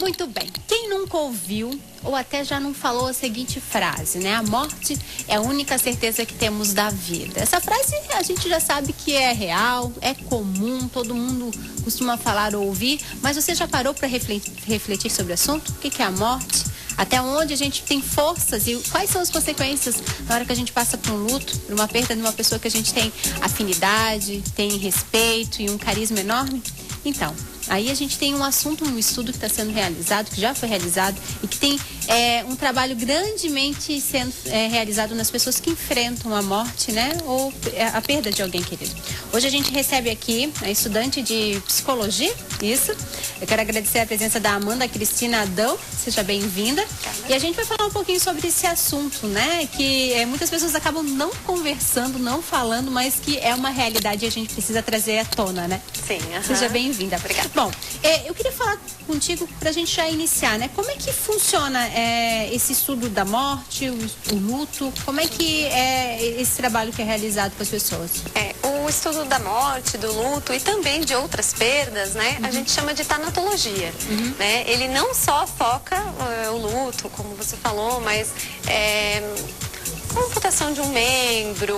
Muito bem. Quem nunca ouviu ou até já não falou a seguinte frase, né? A morte é a única certeza que temos da vida. Essa frase a gente já sabe que é real, é comum, todo mundo costuma falar ou ouvir, mas você já parou para refletir sobre o assunto? O que é a morte? Até onde a gente tem forças e quais são as consequências na hora que a gente passa por um luto, por uma perda de uma pessoa que a gente tem afinidade, tem respeito e um carisma enorme? Então, aí a gente tem um assunto, um estudo que está sendo realizado, que já foi realizado e que tem um trabalho grandemente sendo realizado nas pessoas que enfrentam a morte, né? Ou a perda de alguém querido. Hoje a gente recebe aqui a estudante de psicologia, isso. Eu quero agradecer a presença da Amanda Cristina Adão, seja bem-vinda. E a gente vai falar um pouquinho sobre esse assunto, né? Que muitas pessoas acabam não conversando, não falando, mas que é uma realidade e a gente precisa trazer à tona, né? Sim. Seja bem-vinda. Obrigada. Bom, eu queria falar contigo para a gente já iniciar, né? Como é que funciona esse estudo da morte, o luto? Como é que é esse trabalho que é realizado com as pessoas? O estudo da morte, do luto e também de outras perdas, né? A gente chama de tanatologia, né? Ele não só foca o luto, como você falou, mas amputação de um membro,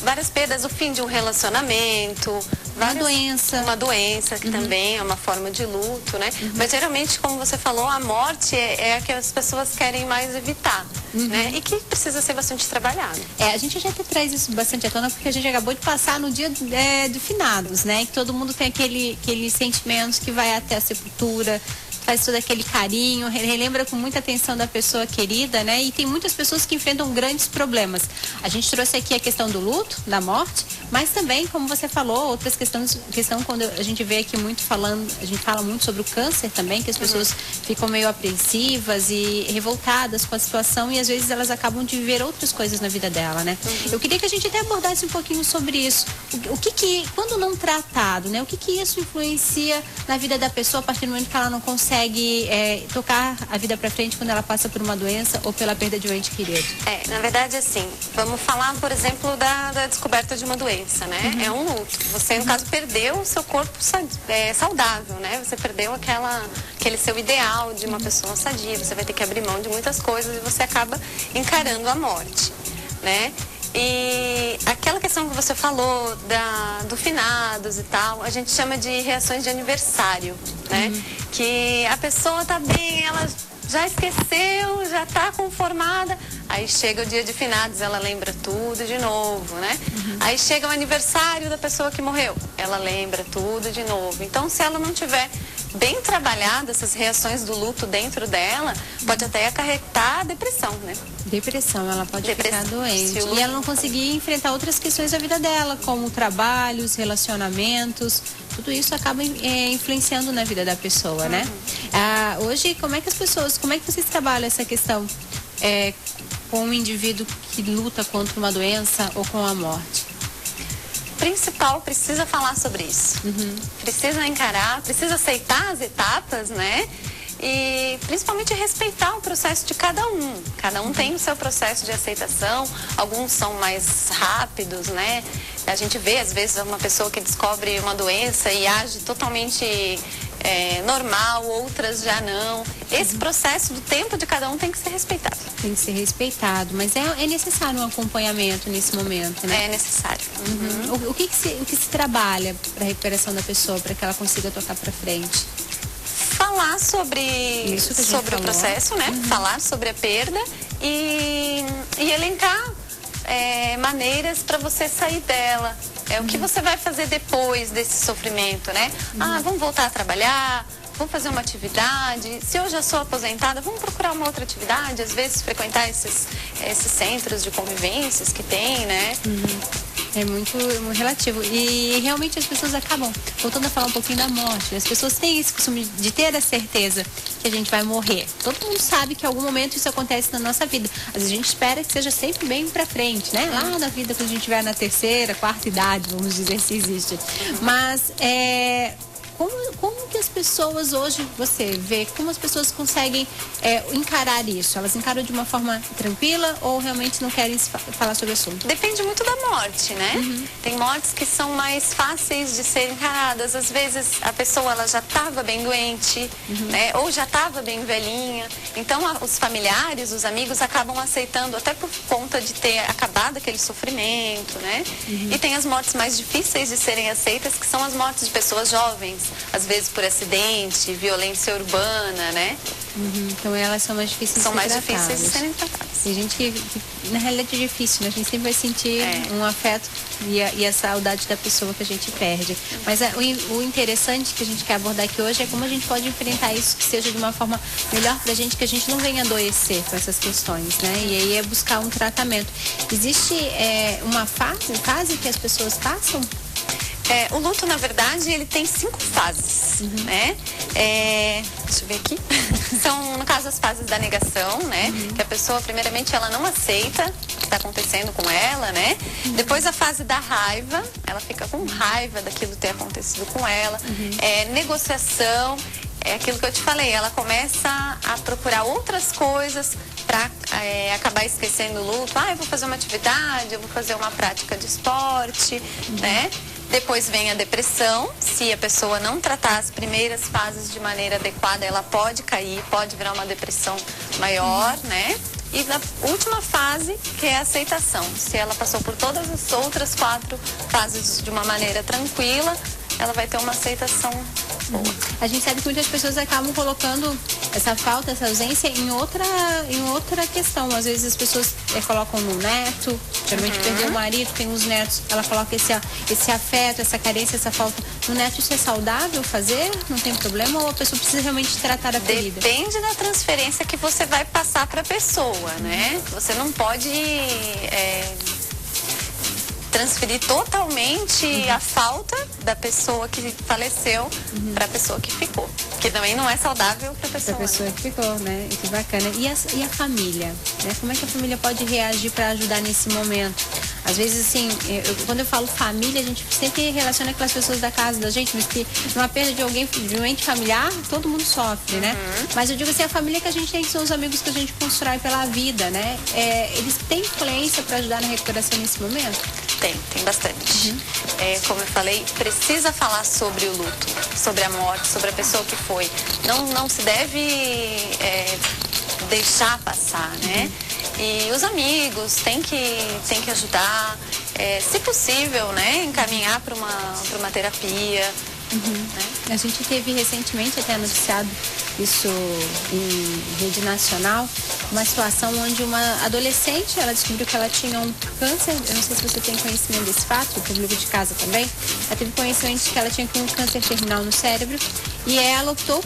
várias perdas, o fim de um relacionamento, uma doença que também é uma forma de luto, né? Mas geralmente, como você falou, a morte é a que as pessoas querem mais evitar, né? E que precisa ser bastante trabalhado. A gente já até traz isso bastante à tona porque a gente acabou de passar no dia do finados, né? Que todo mundo tem aquele sentimento que vai até a sepultura, faz todo aquele carinho, relembra com muita atenção da pessoa querida, né? E tem muitas pessoas que enfrentam grandes problemas. A gente trouxe aqui a questão do luto, da morte, mas também, como você falou, outras questões quando a gente vê aqui a gente fala muito sobre o câncer também, que as pessoas ficam meio apreensivas e revoltadas com a situação e às vezes elas acabam de viver outras coisas na vida dela, né? Eu queria que a gente até abordasse um pouquinho sobre isso. O que quando não tratado, né? O que isso influencia na vida da pessoa a partir do momento que ela não consegue tocar a vida para frente quando ela passa por uma doença ou pela perda de um ente querido? Na verdade, assim, vamos falar, por exemplo, da descoberta de uma doença, né? É um luto. Você, no caso, perdeu o seu corpo saudável, né? Você perdeu aquele seu ideal de uma pessoa sadia. Você vai ter que abrir mão de muitas coisas e você acaba encarando a morte, né? E aquela questão que você falou do finados e tal, a gente chama de reações de aniversário, né? Que a pessoa tá bem, ela já esqueceu, já tá conformada, aí chega o dia de finados, ela lembra tudo de novo, né? Aí chega o aniversário da pessoa que morreu, ela lembra tudo de novo. Então, se ela não tiver bem trabalhada essas reações do luto dentro dela, pode até acarretar depressão, né? Depressão, ela pode ficar doente. E ela não conseguir enfrentar outras questões da vida dela, como trabalhos, relacionamentos, tudo isso acaba influenciando na vida da pessoa, né? Hoje, como é que vocês trabalham essa questão com um indivíduo que luta contra uma doença ou com a morte? Principal, precisa falar sobre isso. Precisa encarar, precisa aceitar as etapas, né? E principalmente respeitar o processo de cada um. Cada um tem o seu processo de aceitação, alguns são mais rápidos, né? A gente vê, às vezes, uma pessoa que descobre uma doença e age totalmente normal, outras já não. Esse processo do tempo de cada um tem que ser respeitado. Tem que ser respeitado, mas é necessário um acompanhamento nesse momento, né? É necessário. O que se trabalha para a recuperação da pessoa, para que ela consiga tocar para frente? Falar sobre o processo, né? Falar sobre a perda e elencar maneiras para você sair dela. O que você vai fazer depois desse sofrimento, né? Vamos voltar a trabalhar, vamos fazer uma atividade. Se eu já sou aposentada, vamos procurar uma outra atividade, às vezes frequentar esses centros de convivências que tem, né? É muito relativo. E realmente as pessoas acabam, voltando a falar um pouquinho da morte, as pessoas têm esse costume de ter a certeza que a gente vai morrer. Todo mundo sabe que em algum momento isso acontece na nossa vida. Às vezes a gente espera que seja sempre bem pra frente, né? Lá na vida, quando a gente estiver na terceira, quarta idade, vamos dizer se existe. Mas como que as pessoas hoje, você vê, como as pessoas conseguem encarar isso? Elas encaram de uma forma tranquila ou realmente não querem falar sobre o assunto? Depende muito da morte, né? Tem mortes que são mais fáceis de serem encaradas. Às vezes a pessoa ela já estava bem doente, né? Ou já estava bem velhinha. Então os familiares, os amigos acabam aceitando até por conta de ter acabado aquele sofrimento, né? E tem as mortes mais difíceis de serem aceitas, que são as mortes de pessoas jovens, às vezes por acidente, violência urbana, né? Então elas são mais difíceis de serem tratadas. Difíceis de serem tratadas. Tem gente que na realidade é difícil, né? A gente sempre vai sentir um afeto e a saudade da pessoa que a gente perde. Mas o interessante que a gente quer abordar aqui hoje é como a gente pode enfrentar isso, que seja de uma forma melhor pra gente, que a gente não venha adoecer com essas questões, né? E aí é buscar um tratamento. Existe uma fase que as pessoas passam? O luto, na verdade, ele tem 5 fases, né? Deixa eu ver aqui. São, no caso, as fases da negação, né? Que a pessoa, primeiramente, ela não aceita o que está acontecendo com ela, né? Depois, a fase da raiva, ela fica com raiva daquilo ter acontecido com ela. Negociação, é aquilo que eu te falei, ela começa a procurar outras coisas para acabar esquecendo o luto. Eu vou fazer uma atividade, eu vou fazer uma prática de esporte, né? Depois vem a depressão. Se a pessoa não tratar as primeiras fases de maneira adequada, ela pode cair, pode virar uma depressão maior, né? E na última fase, que é a aceitação. Se ela passou por todas as outras 4 fases de uma maneira tranquila, ela vai ter uma aceitação boa. A gente sabe que muitas pessoas acabam colocando essa falta, essa ausência em outra questão. Às vezes as pessoas colocam no neto, geralmente perdeu o marido, tem os netos, ela coloca esse afeto, essa carência, essa falta no neto. Isso é saudável fazer? Não tem problema? Ou a pessoa precisa realmente tratar a ferida? Depende da transferência que você vai passar para a pessoa, né? Você não pode transferir totalmente a falta da pessoa que faleceu para a pessoa que ficou. Que também não é saudável para a pessoa. Para a pessoa que ficou, né? Que bacana. E a família? Né? Como é que a família pode reagir para ajudar nesse momento? Às vezes, assim, quando eu falo família, a gente sempre relaciona com as pessoas da casa da gente, mas que numa perda de alguém, de um ente familiar, todo mundo sofre, né? Mas eu digo assim, a família que a gente tem, que são os amigos que a gente constrói pela vida, né? Eles têm influência para ajudar na recuperação nesse momento? Tem bastante. Como eu falei, precisa falar sobre o luto, sobre a morte, sobre a pessoa que foi. Não se deve deixar passar, né? E os amigos têm que ajudar, se possível, né? Encaminhar para uma terapia. Né? A gente teve recentemente até noticiado isso em rede nacional, uma situação onde uma adolescente, ela descobriu que ela tinha um câncer. Eu não sei se você tem conhecimento desse fato, o público de casa também. Ela teve conhecimento de que ela tinha um câncer terminal no cérebro e ela optou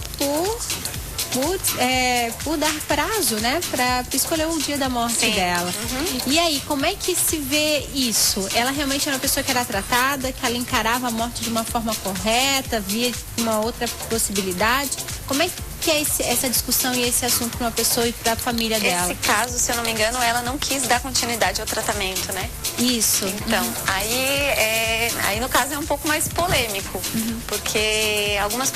por dar prazo, né, para escolher o dia da morte dela. E aí, como é que se vê isso? Ela realmente era uma pessoa que era tratada, que ela encarava a morte de uma forma correta, via uma outra possibilidade? Como é que é essa discussão e esse assunto para uma pessoa e para a família dela? Esse caso, se eu não me engano, ela não quis dar continuidade ao tratamento, né? Isso. Então, aí no caso é um pouco mais polêmico, porque algumas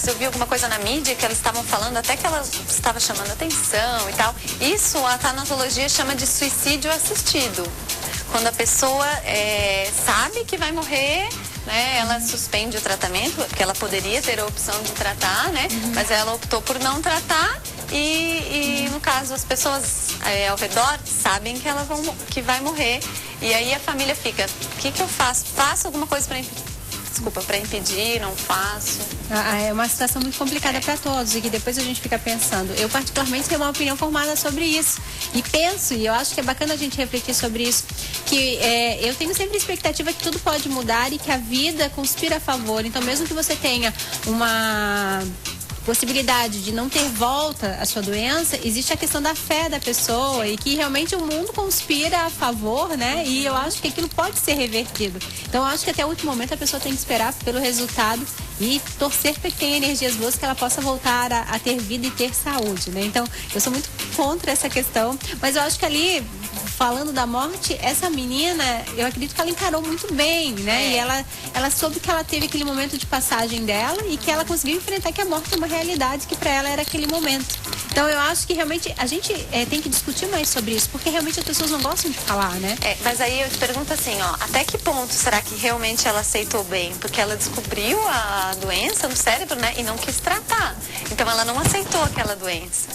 eu vi alguma coisa na mídia que elas estavam falando até que ela estava chamando atenção e tal. Isso a tanatologia chama de suicídio assistido. Quando a pessoa sabe que vai morrer, né, ela suspende o tratamento, porque ela poderia ter a opção de tratar, né? Mas ela optou por não tratar e no caso, as pessoas ao redor sabem que vai morrer. E aí a família fica, o que eu faço? Faço alguma coisa para impedir, não faço. É uma situação muito complicada para todos e que depois a gente fica pensando. Eu particularmente tenho uma opinião formada sobre isso e eu acho que é bacana a gente refletir sobre isso, que eu tenho sempre a expectativa que tudo pode mudar e que a vida conspira a favor. Então, mesmo que você tenha uma possibilidade de não ter volta à sua doença, existe a questão da fé da pessoa e que realmente o mundo conspira a favor, né? E eu acho que aquilo pode ser revertido. Então, eu acho que até o último momento a pessoa tem que esperar pelo resultado e torcer para que tenha energias boas, que ela possa voltar a ter vida e ter saúde, né? Então, eu sou muito contra essa questão, mas eu acho que ali falando da morte, essa menina, eu acredito que ela encarou muito bem, né? E ela soube que ela teve aquele momento de passagem dela e que ela conseguiu enfrentar que a morte é uma realidade que para ela era aquele momento. Então eu acho que realmente a gente tem que discutir mais sobre isso, porque realmente as pessoas não gostam de falar, né? Mas aí eu te pergunto assim, ó, até que ponto será que realmente ela aceitou bem? Porque ela descobriu a doença no cérebro, né? E não quis tratar. Então ela não aceitou aquela doença.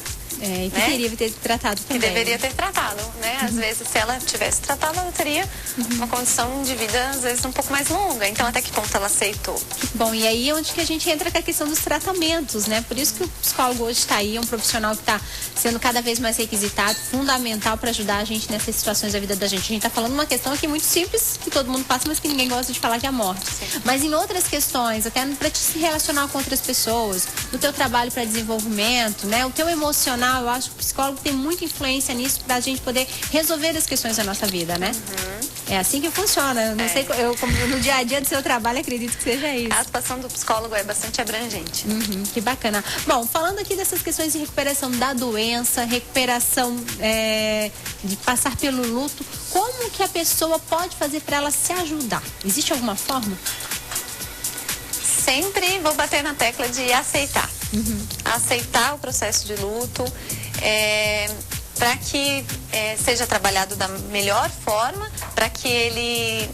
E que teria ter tratado também. Que deveria ter tratado, né? Às vezes, se ela tivesse tratado, ela teria uma condição de vida, às vezes, um pouco mais longa. Então, até que ponto ela aceitou? Bom, e aí é onde que a gente entra com a questão dos tratamentos, né? Por isso que o psicólogo hoje está aí, é um profissional que está sendo cada vez mais requisitado, fundamental para ajudar a gente nessas situações da vida da gente. A gente está falando uma questão aqui muito simples, que todo mundo passa, mas que ninguém gosta de falar, que é a morte. Sim. Mas em outras questões, até para te se relacionar com outras pessoas, no teu trabalho para desenvolvimento, né? O teu emocional, eu acho que o psicólogo tem muita influência nisso para a gente poder resolver as questões da nossa vida, né? É assim que funciona. Não sei, no dia a dia do seu trabalho, acredito que seja isso. A atuação do psicólogo é bastante abrangente. Que bacana. Bom, falando aqui dessas questões de recuperação da doença, recuperação de passar pelo luto, como que a pessoa pode fazer para ela se ajudar? Existe alguma forma? Sempre vou bater na tecla de aceitar. Aceitar o processo de luto, para que seja trabalhado da melhor forma, para que ele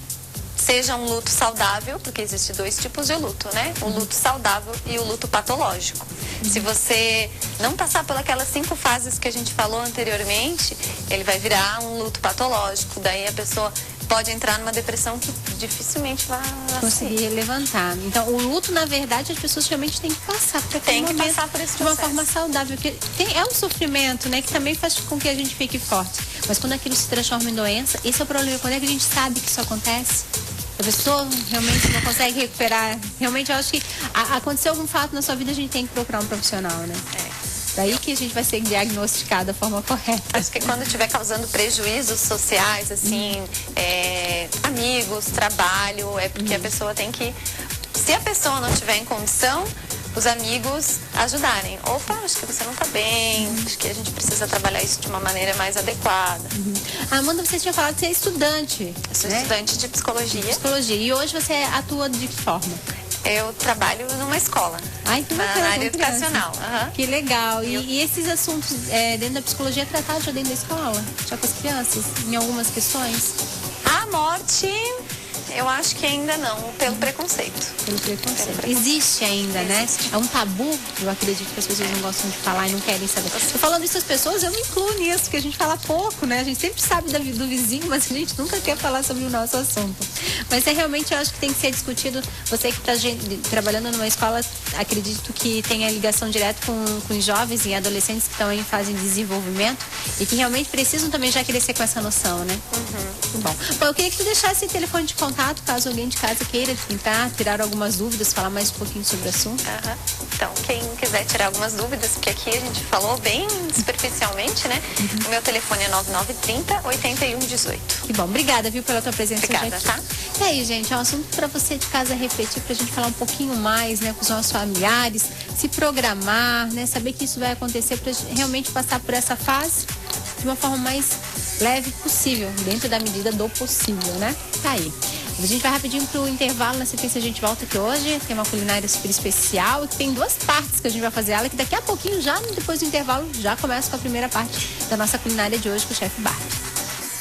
seja um luto saudável, porque existem dois tipos de luto, né? O luto saudável e o luto patológico. Se você não passar por aquelas 5 fases que a gente falou anteriormente, ele vai virar um luto patológico. Daí a pessoa pode entrar numa depressão que dificilmente vai conseguir levantar. Então, o luto, na verdade, as pessoas realmente têm que passar por aquele momento passar por esse de uma forma saudável. Porque é um sofrimento, né? Que também faz com que a gente fique forte. Mas quando aquilo se transforma em doença, esse é o problema. Quando é que a gente sabe que isso acontece? A pessoa realmente não consegue recuperar. Realmente, eu acho que aconteceu algum fato na sua vida, a gente tem que procurar um profissional, né? Daí que a gente vai ser diagnosticado da forma correta. Acho que quando estiver causando prejuízos sociais, assim, amigos, trabalho, é porque a pessoa tem que... Se a pessoa não estiver em condição, os amigos ajudarem. Opa, acho que você não está bem, acho que a gente precisa trabalhar isso de uma maneira mais adequada. Amanda, você tinha falado que você é estudante. Eu sou estudante de psicologia. E hoje você atua de que forma? Eu trabalho numa escola, na área educacional. Que legal. E esses assuntos dentro da psicologia é tratado já dentro da escola? Já com as crianças? Em algumas questões? A morte, eu acho que ainda não, pelo preconceito. Pelo preconceito. Existe ainda, né? É um tabu, eu acredito que as pessoas não gostam de falar e não querem saber. Tô falando isso às pessoas, eu me incluo nisso, porque a gente fala pouco, né? A gente sempre sabe do vizinho, mas a gente nunca quer falar sobre o nosso assunto. Mas realmente, eu acho que tem que ser discutido. Você que está trabalhando numa escola, acredito que tenha ligação direta com jovens e adolescentes que estão em fase de desenvolvimento e que realmente precisam também já crescer com essa noção, né? Bom, eu queria que tu deixasse esse telefone de contato, caso alguém de casa queira tentar tirar algumas dúvidas, falar mais um pouquinho sobre o assunto. Então, quem quiser tirar algumas dúvidas, porque aqui a gente falou bem superficialmente, né? O meu telefone é 9930-8118. Que bom, obrigada, viu, pela tua presença hoje aqui. Tá? E aí, gente, é um assunto para você de casa refletir, pra gente falar um pouquinho mais, né, com os nossos familiares, se programar, né, saber que isso vai acontecer pra realmente passar por essa fase de uma forma mais leve possível, dentro da medida do possível, né? Tá aí. A gente vai rapidinho pro intervalo, na sequência a gente volta aqui hoje, tem uma culinária super especial, que tem 2 partes que a gente vai fazer ela, que daqui a pouquinho, já depois do intervalo, já começa com a primeira parte da nossa culinária de hoje com o chefe Bart.